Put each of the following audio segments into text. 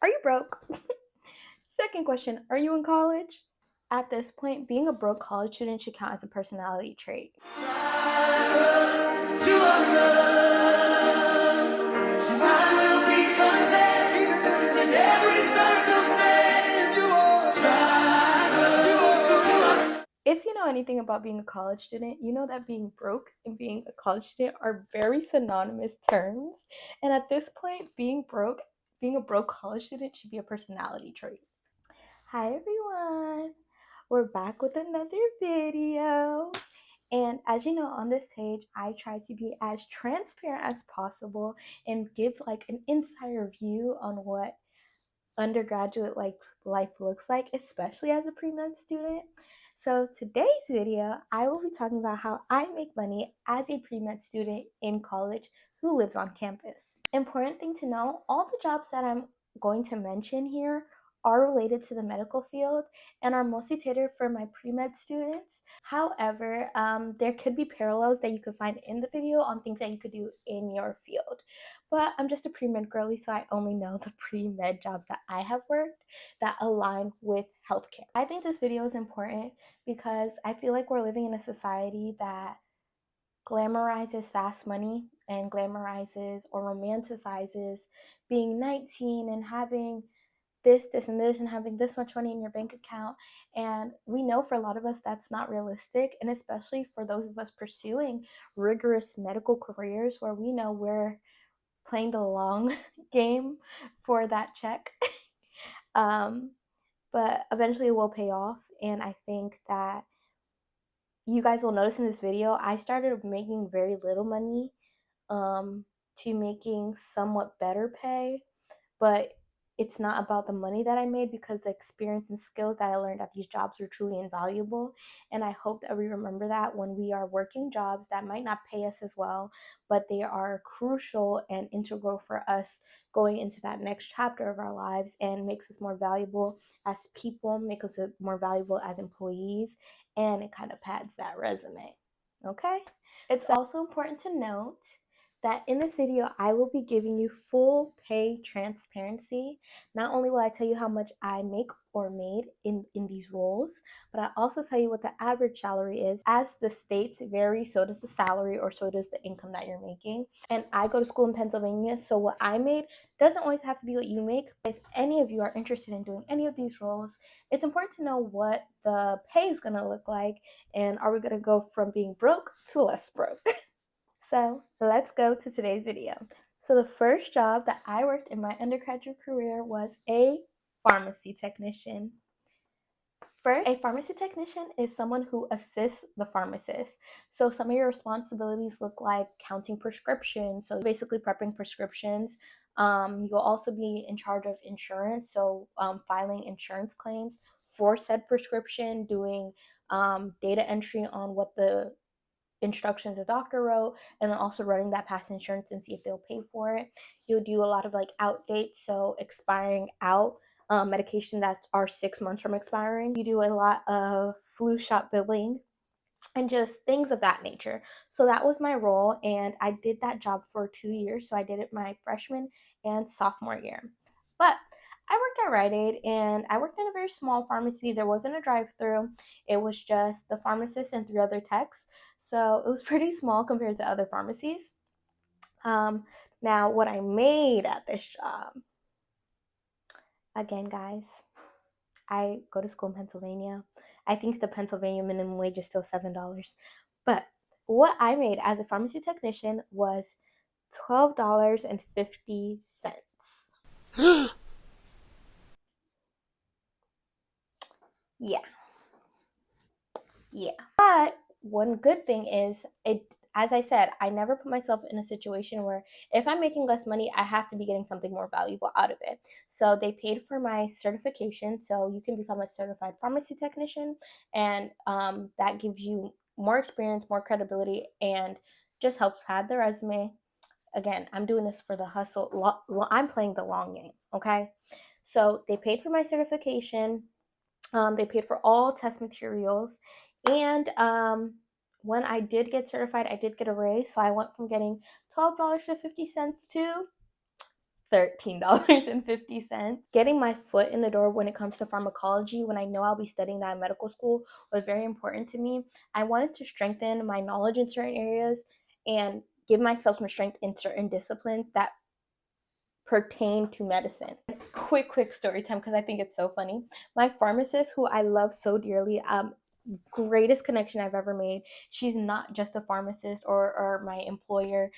Are you broke? Second question, are you in college? At this point, being a broke college student should count as a personality trait. If you know anything about being a college student, you know that being broke and being a college student are very synonymous terms. And at this point, being a broke college student should be a personality trait. Hi everyone, we're back with another video. And as you know, on this page, I try to be as transparent as possible and give like an insider view on what undergraduate life looks like, especially as a pre-med student. So today's video, I will be talking about how I make money as a pre-med student in college who lives on campus. Important thing to know, all the jobs that I'm going to mention here are related to the medical field and are mostly catered for my pre-med students. However, there could be parallels that you could find in the video on things that you could do in your field. But I'm just a pre-med girly, so I only know the pre-med jobs that I have worked that align with healthcare. I think this video is important because I feel like we're living in a society that glamorizes fast money and glamorizes or romanticizes being 19 and having this, and this, and having this much money in your bank account. And we know for a lot of us that's not realistic, and especially for those of us pursuing rigorous medical careers where we know we're playing the long game for that check. But eventually it will pay off, and I think that you guys will notice in this video, I started making very little money to making somewhat better pay, but it's not about the money that I made because the experience and skills that I learned at these jobs are truly invaluable. And I hope that we remember that when we are working jobs that might not pay us as well, but they are crucial and integral for us going into that next chapter of our lives and makes us more valuable as people, make us more valuable as employees, and it kind of pads that resume. Okay? It's also important to note that in this video, I will be giving you full pay transparency. Not only will I tell you how much I make or made in these roles, but I also tell you what the average salary is. As the states vary, so does the salary, or so does the income that you're making. And I go to school in Pennsylvania, so what I made doesn't always have to be what you make. If any of you are interested in doing any of these roles, it's important to know what the pay is going to look like, and are we going to go from being broke to less broke. So let's go to today's video. So the first job that I worked in my undergraduate career was a pharmacy technician. First, a pharmacy technician is someone who assists the pharmacist. So some of your responsibilities look like counting prescriptions, so basically prepping prescriptions. You'll also be in charge of insurance, so filing insurance claims for said prescription, doing data entry on what the instructions the doctor wrote, and then also running that past insurance and see if they'll pay for it. You'll do a lot of like out dates, so expiring out medication that are 6 months from expiring. You do a lot of flu shot billing and just things of that nature. So that was my role, and I did that job for 2 years. So I did it my freshman and sophomore year. But I worked at Rite Aid, and I worked in a very small pharmacy. There wasn't a drive-through. It was just the pharmacist and 3 other techs. So it was pretty small compared to other pharmacies. Now, what I made at this job, again, guys, I go to school in Pennsylvania. I think the Pennsylvania minimum wage is still $7. But what I made as a pharmacy technician was $12.50. Yeah. Yeah. But one good thing is, as I said, I never put myself in a situation where if I'm making less money, I have to be getting something more valuable out of it. So they paid for my certification, so you can become a certified pharmacy technician, and that gives you more experience, more credibility, and just helps pad the resume. Again, I'm doing this for the hustle. I'm playing the long game, okay? So they paid for my certification. They paid for all test materials, and when I did get certified, I did get a raise. So I went from getting $12.50 to $13.50. Getting my foot in the door when it comes to pharmacology, when I know I'll be studying that in medical school, was very important to me. I wanted to strengthen my knowledge in certain areas and give myself some strength in certain disciplines that pertain to medicine. Quick story time, because I think it's so funny. My pharmacist, who I love so dearly, greatest connection I've ever made. She's not just a pharmacist or my employer.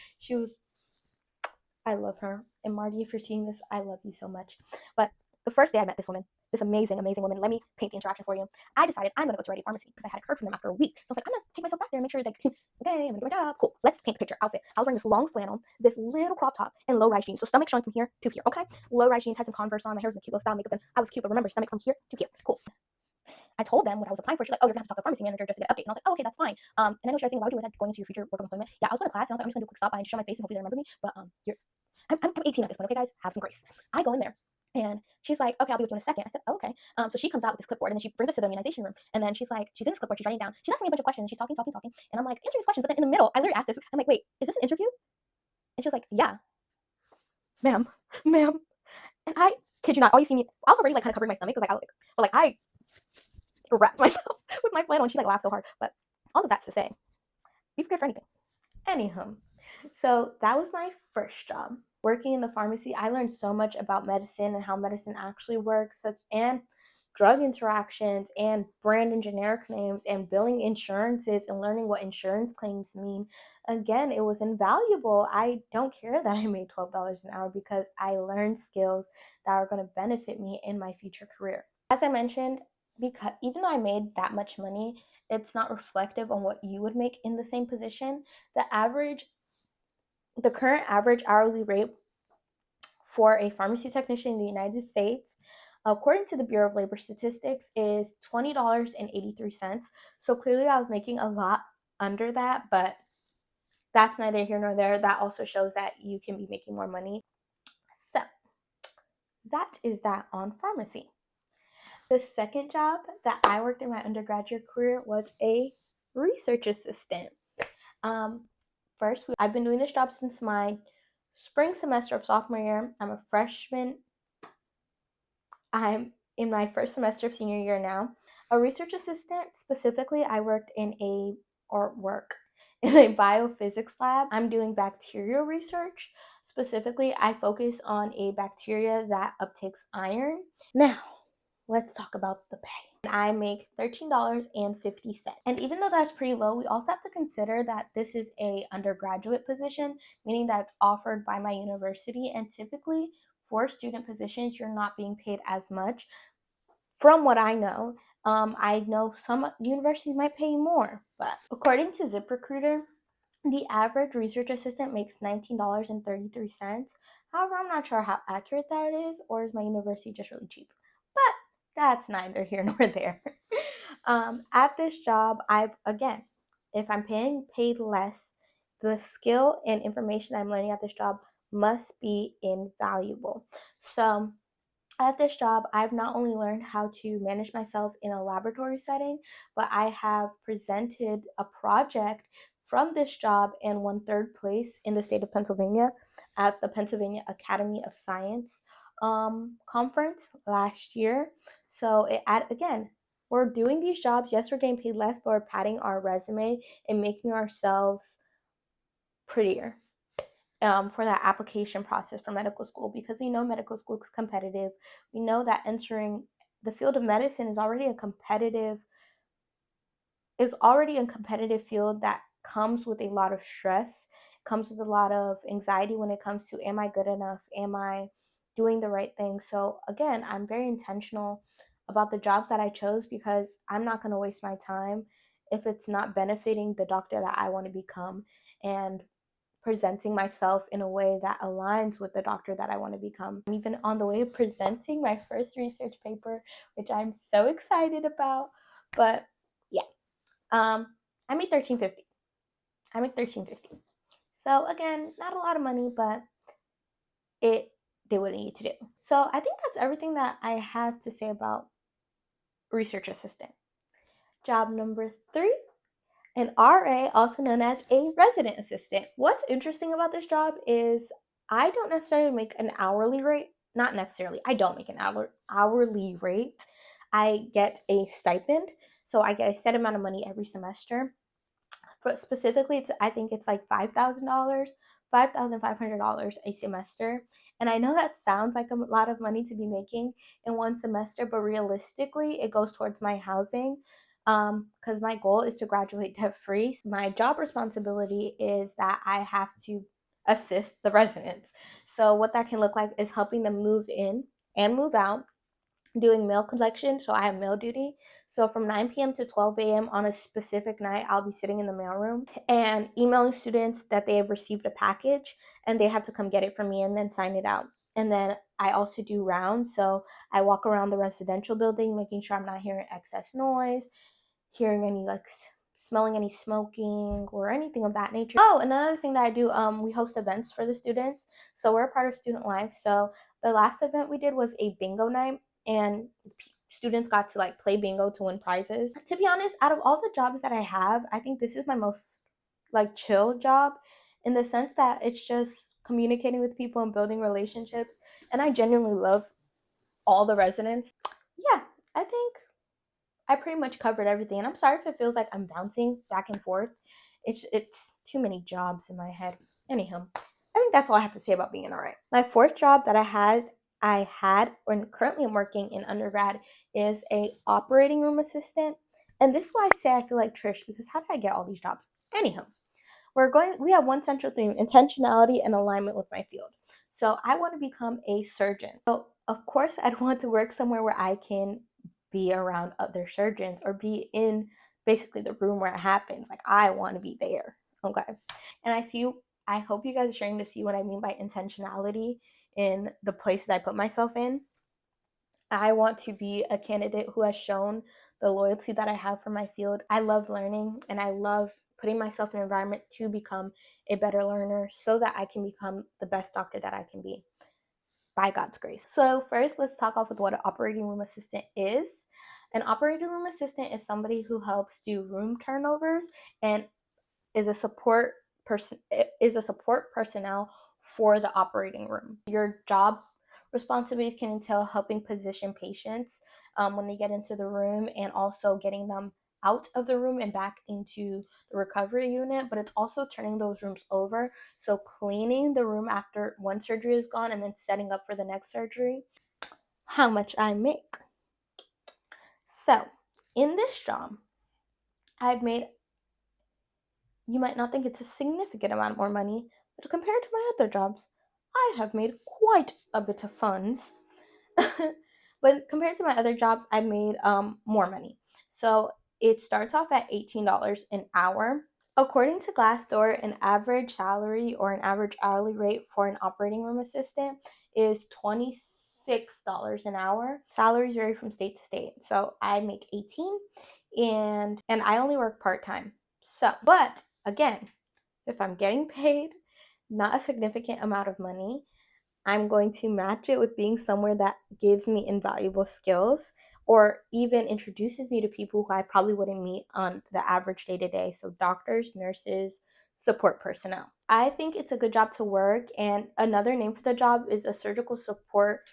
I love her. And Marty, if you're seeing this, I love you so much. But the first day I met this woman, this amazing woman, let me paint the interaction for you. I decided I'm gonna go to Ready Pharmacy because I hadn't heard from them after a week. So I was like, I'm gonna take myself back there and make sure like, okay, I'm gonna do my job. Cool. Let's paint the picture. Outfit. I was wearing this long flannel, this little crop top, and low rise jeans. So stomach showing from here to here. Okay. Low rise jeans, had some Converse on. My hair was in a cute little style makeup, and I was cute. But remember, stomach from here to here. Cool. I told them what I was applying for. She's like, oh, you're gonna have to talk to the pharmacy manager just to get an update. And I was like, oh, okay, that's fine. And I know she was saying, why would you wear that going into your future work employment? Yeah, I was going to class and I was like, I'm just gonna do a quick stop by and show my face and hopefully they remember me. But I'm 18 at this point, okay, guys? Have some grace. I go in there and she's like, okay, I'll be with you in a second. I said, oh, okay. So she comes out with this clipboard and then she brings us to the immunization room. And then she's like, she's in this clipboard, she's writing down. She's asking me a bunch of questions. She's talking. And I'm like, answering these questions. But then in the middle, I literally asked this. I'm like, wait, is this an interview? And she was like, yeah, ma'am. And I kid you not, all you see me, I was already like kind of covering my stomach because I wrapped myself with my flannel and she like laughed so hard. But all of that's to say, be prepared for anything. Anywho, so that was my first job. Working in the pharmacy, I learned so much about medicine and how medicine actually works, and drug interactions and brand and generic names and billing insurances and learning what insurance claims mean. Again, it was invaluable. I don't care that I made $12 an hour because I learned skills that are going to benefit me in my future career. As I mentioned, because even though I made that much money, it's not reflective on what you would make in the same position. The current average hourly rate for a pharmacy technician in the United States, according to the Bureau of Labor Statistics, is $20.83. So clearly I was making a lot under that, but that's neither here nor there. That also shows that you can be making more money. So that is that on pharmacy. The second job that I worked in my undergraduate career was a research assistant. First, I've been doing this job since my spring semester of sophomore year. I'm a freshman. I'm in my first semester of senior year now. A research assistant, specifically, I work in a biophysics lab. I'm doing bacterial research. Specifically, I focus on a bacteria that uptakes iron. Now, let's talk about the pay. I make $13.50. And even though that's pretty low, we also have to consider that this is a undergraduate position, meaning that it's offered by my university. And typically for student positions, you're not being paid as much. From what I know some universities might pay more, but according to ZipRecruiter, the average research assistant makes $19.33. However, I'm not sure how accurate that is, or is my university just really cheap? But that's neither here nor there. At this job, if I'm paid less, the skill and information I'm learning at this job must be invaluable. So at this job, I've not only learned how to manage myself in a laboratory setting, but I have presented a project from this job and won third place in the state of Pennsylvania at the Pennsylvania Academy of Science conference last year. So again, we're doing these jobs. Yes, we're getting paid less, but we're padding our resume and making ourselves prettier. For that application process for medical school, because we know medical school is competitive. We know that entering the field of medicine is already a competitive field that comes with a lot of stress, comes with a lot of anxiety when it comes to, am I good enough? Am I doing the right thing? So again, I'm very intentional about the jobs that I chose because I'm not going to waste my time if it's not benefiting the doctor that I want to become and presenting myself in a way that aligns with the doctor that I want to become. I'm even on the way of presenting my first research paper, which I'm so excited about. But yeah, I made $13.50. I make $13.50. So again, not a lot of money, but it did what it needed to do. So I think that's everything that I have to say about research assistant. Job number 3. An RA, also known as a resident assistant. What's interesting about this job is I don't necessarily make an hourly rate. Not necessarily. I don't make an hourly rate. I get a stipend. So I get a set amount of money every semester. But specifically, I think it's like $5,000, $5,500 a semester. And I know that sounds like a lot of money to be making in one semester, but realistically, it goes towards my housing because my goal is to graduate debt free. My job responsibility is that I have to assist the residents. So, what that can look like is helping them move in and move out, doing mail collection. So I have mail duty. So from 9 p.m. to 12 a.m. on a specific night, I'll be sitting in the mailroom and emailing students that they have received a package and they have to come get it from me and then sign it out. And then I also do rounds. So I walk around the residential building, making sure I'm not hearing excess noise, hearing any smelling any smoking or anything of that nature. Oh, another thing that I do, we host events for the students. So we're a part of Student Life. So the last event we did was a bingo night, and students got to like play bingo to win prizes. To be honest, out of all the jobs that I have, I think this is my most like chill job, in the sense that it's just communicating with people and building relationships, and I genuinely love all the residents. Yeah, I think I pretty much covered everything. And I'm sorry if it feels like I'm bouncing back and forth. It's too many jobs in my head. Anyhow, I think that's all I have to say about being an RA. My fourth job that I had or currently am working in undergrad is a operating room assistant. And this is why I say I feel like Trish, because how did I get all these jobs? Anyhow, we have one central theme: intentionality and alignment with my field. So I want to become a surgeon. So of course I'd want to work somewhere where I can be around other surgeons or be in basically the room where it happens. Like I want to be there. Okay. And I hope you guys are starting to see what I mean by intentionality in the places I put myself in. I want to be a candidate who has shown the loyalty that I have for my field. I love learning and I love putting myself in an environment to become a better learner so that I can become the best doctor that I can be by God's grace. So, first, let's talk off with what an operating room assistant is. An operating room assistant is somebody who helps do room turnovers and is a support support personnel for the operating room. Your job responsibilities can entail helping position patients when they get into the room, and also getting them out of the room and back into the recovery unit, but it's also turning those rooms over. So cleaning the room after one surgery is gone and then setting up for the next surgery. How much I make. So in this job, I've made, you might not think it's a significant amount more money, but compared to my other jobs, I have made quite a bit of funds. But compared to my other jobs, I made more money. So it starts off at $18 an hour. According to Glassdoor, an average salary or an average hourly rate for an operating room assistant is $26 an hour. Salaries vary from state to state. So I make 18 and I only work part-time. So, but again, if I'm getting paid not a significant amount of money, I'm going to match it with being somewhere that gives me invaluable skills or even introduces me to people who I probably wouldn't meet on the average day to day. So, doctors, nurses, support personnel. I think it's a good job to work. And another name for the job is a surgical support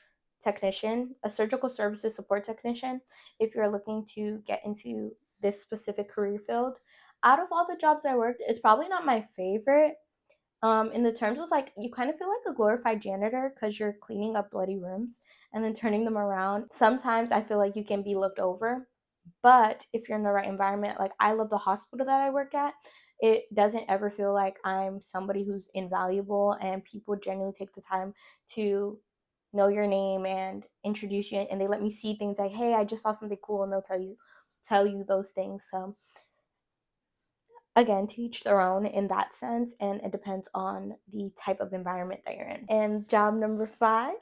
technician, a surgical services support technician, if you're looking to get into this specific career field. Out of all the jobs I worked, it's probably not my favorite, in the terms of like you kind of feel like a glorified janitor because you're cleaning up bloody rooms and then turning them around. Sometimes I feel like you can be looked over, but if you're in the right environment, like I love the hospital that I work at, it doesn't ever feel like I'm somebody who's invaluable, and people genuinely take the time to know your name and introduce you, and they let me see things like, hey, I just saw something cool, and they'll tell you those things. So again, to each their own in that sense, and it depends on the type of environment that you're in. And job number 5,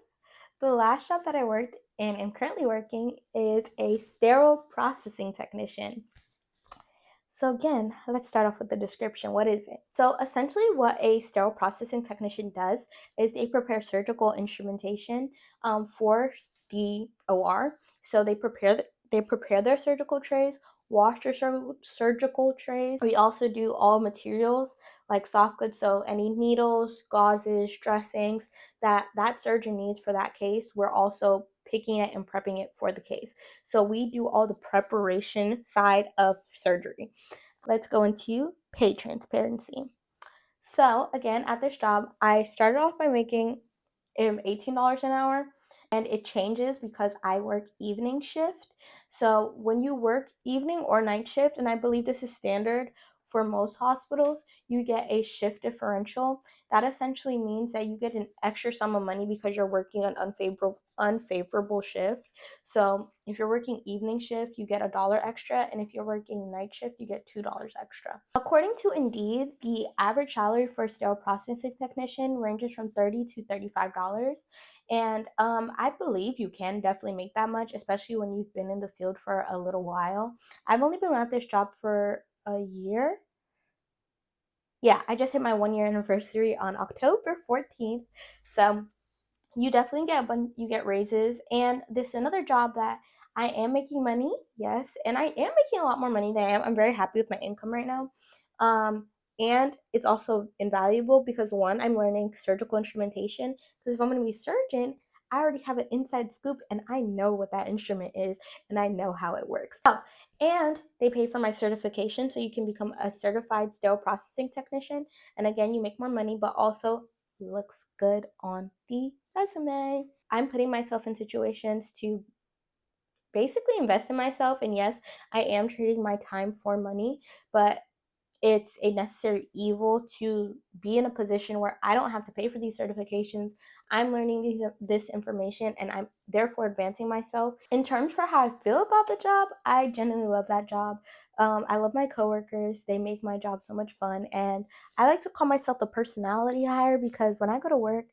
the last job that I worked and am currently working is a sterile processing technician. So again, let's start off with the description. What is it? So essentially what a sterile processing technician does is they prepare surgical instrumentation for the OR. So they prepare their surgical trays, wash your surgical trays. We also do all materials like soft goods, so any needles, gauzes, dressings that surgeon needs for that case, we're also picking it and prepping it for the case. So we do all the preparation side of surgery. Let's go into pay transparency. So again, at this job, I started off by making $18 an hour, and it changes because I work evening shift. So when you work evening or night shift, and I believe this is standard for most hospitals, you get a shift differential. That essentially means that you get an extra sum of money because you're working an unfavorable shift. So if you're working evening shift, you get $1 extra, and if you're working night shift, you get $2 extra. According to Indeed, the average salary for a sterile processing technician ranges from $30 to $35. And I believe you can definitely make that much, especially when you've been in the field for a little while. I've only been at this job for a year. Yeah, I just hit my 1 year anniversary on October 14th. So you definitely get raises, and this is another job that I am making money, yes, and I am making a lot more money than I am. I'm very happy with my income right now. And it's also invaluable because one, I'm learning surgical instrumentation, because if I'm going to be a surgeon, I already have an inside scoop and I know what that instrument is and I know how it works. Oh, and they pay for my certification, so you can become a certified sterile processing technician, and again, you make more money, but also looks good on the resume. I'm putting myself in situations to basically invest in myself, and yes, I am trading my time for money, but it's a necessary evil to be in a position where I don't have to pay for these certifications. I'm learning this information and I'm therefore advancing myself. In terms for how I feel about the job, I genuinely love that job. I love my coworkers. They make my job so much fun. And I like to call myself the personality hire because when I go to work,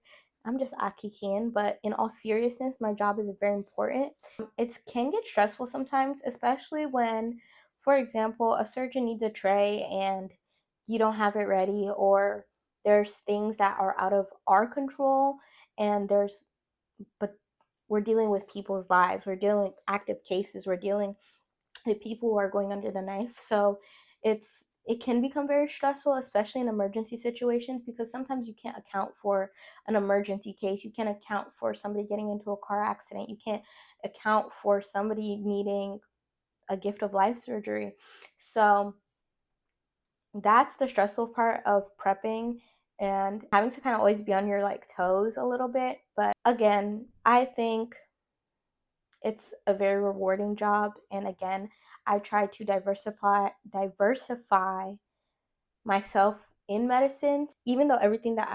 I'm just Aki Can, but in all seriousness, my job is very important. It can get stressful sometimes, especially when, for example, a surgeon needs a tray and you don't have it ready, or there's things that are out of our control, and but we're dealing with people's lives, we're dealing with active cases, we're dealing with people who are going under the knife. So it can become very stressful, especially in emergency situations, because sometimes you can't account for an emergency case. You can't account for somebody getting into a car accident. You can't account for somebody needing a gift of life surgery. So that's the stressful part of prepping and having to kind of always be on your like toes a little bit. But again, I think it's a very rewarding job, and again, I try to diversify myself in medicine, even though everything that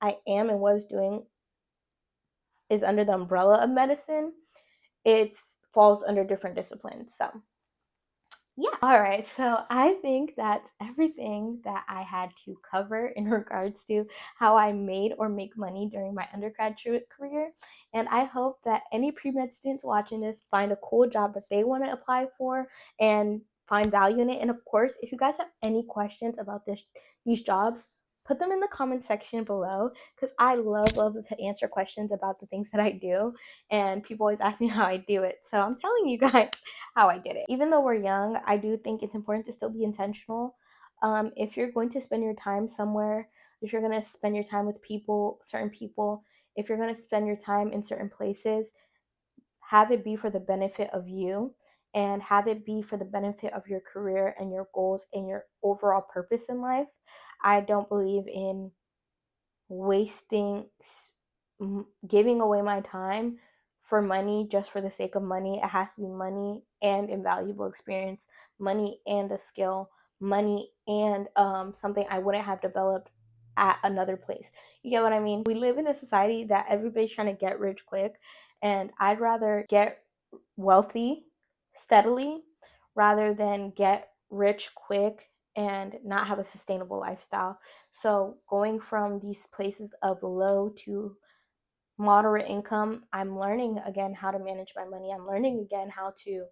I am and was doing is under the umbrella of medicine. It falls under different disciplines. So yeah. All right. So I think that's everything that I had to cover in regards to how I made or make money during my undergraduate career. And I hope that any pre-med students watching this find a cool job that they want to apply for and find value in it. And of course, if you guys have any questions about these jobs, put them in the comment section below, because I love to answer questions about the things that I do. And people always ask me how I do it. So I'm telling you guys how I did it. Even though we're young, I do think it's important to still be intentional. If you're going to spend your time somewhere, if you're going to spend your time with people, certain people, if you're going to spend your time in certain places, have it be for the benefit of you, and have it be for the benefit of your career and your goals and your overall purpose in life. I don't believe in wasting, giving away my time for money just for the sake of money. It has to be money and invaluable experience, money and a skill, money and something I wouldn't have developed at another place. You get what I mean? We live in a society that everybody's trying to get rich quick, and I'd rather get wealthy steadily rather than get rich quick and not have a sustainable lifestyle. So going from these places of low to moderate income, I'm learning again how to manage my money. I'm learning again how to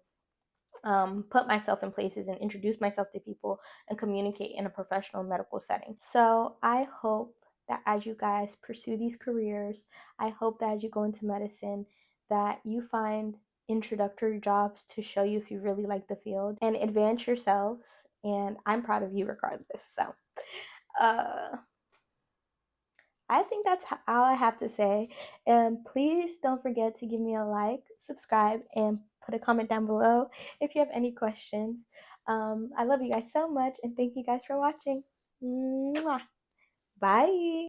put myself in places and introduce myself to people and communicate in a professional medical setting. So I hope that as you guys pursue these careers, I hope that as you go into medicine, that you find introductory jobs to show you if you really like the field and advance yourselves. And I'm proud of you regardless. So, I think that's all I have to say. And please don't forget to give me a like, subscribe, and put a comment down below if you have any questions. I love you guys so much, and thank you guys for watching. Mwah. Bye.